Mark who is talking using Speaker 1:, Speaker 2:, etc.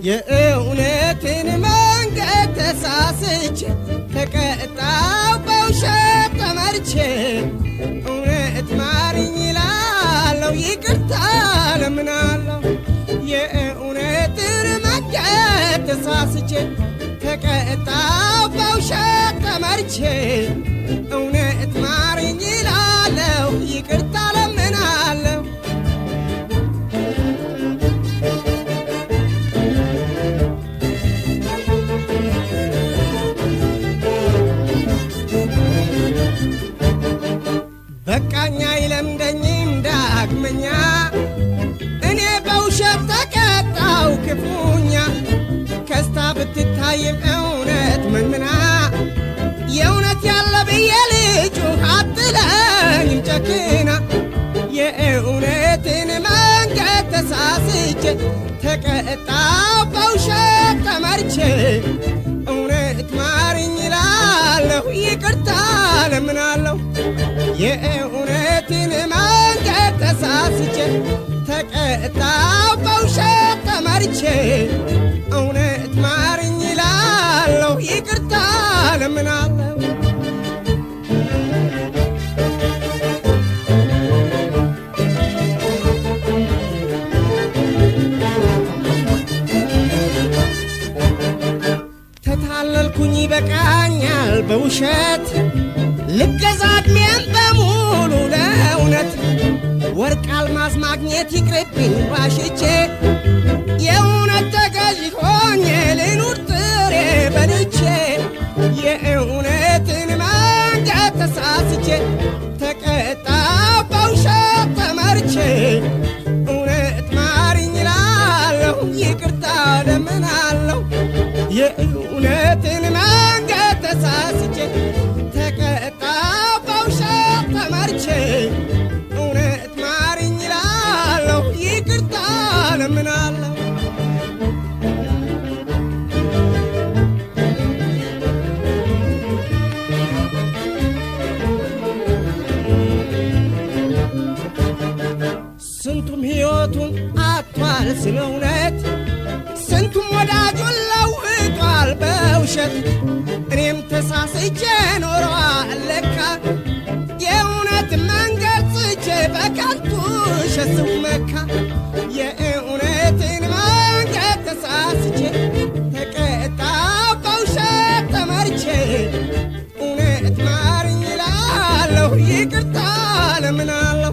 Speaker 1: የእውነትን መንገድ ተሳስቼ ተቀጣው በውሸት ተመርቼ እውነት ማርኝ እላለሁ ይቅርታ ለምናለሁ የእውነትን መንገድ ተሳስቼ ተቀጣው በውሸት ተመርቼ እውነት ማርኝ እላለሁ ይቅርታ ለምናለሁ በቃኛ ይለምደኝም ዳግመኛ እኔ በውሸት ተቀጣው ክፉኛ ከስታ ብትታይም እውነት መንምና የእውነት ያለ ብዬ ልጁ አትለኝም ጨክና የእውነትን መንገድ ተሳስቼ ተቀጣው በውሸት ተመርቼ እውነት ማርኝ እላለሁ ይቅርታ ለምናለሁ የእውነትን መንገድ ተሳስቼ ተቀጣው በውሸት ተመርቼ እውነት ማርኝ እላለሁ ይቅርታ ለምናለሁ ተታለልኩኝ ይበቃኛል በውሸት ልገዛ ዕድሜን በሙሉ ለእውነት ወርቅ አልማዝ ማግኘት ይቅርብኝ ዋሽቼ የእውነት ተገዥ ሆኜ ልኑር ጥሬ በልቼ የእውነትን መንገድ ተሳስቼ ተቀጣው በውሸት ተመርቼ እውነት ማርኝ እላለሁ ይቅርታ ለምናለሁ የእውነትን መንገድ ተሳስቼ ተቀጣው በውሸት ተመርቼ እውነት ማርኝ እላለሁ ይቅርታ ለምናለሁ ስንቱም ሕይወቱን አጥቷል ስለ እውነት ስንቱም ወዳጁን ለውጧል በውሸት እኔም ተሳስቼ ኖሯል ለካ የእውነት መንገድ ስቼ በከንቱ ውሸት ስመካ የእውነትን መንገድ ተሳስቼ ተቀጣው በውሸት ተመርቼ እውነት ማርኝ እላለሁ ይቅርታ ለምናለሁ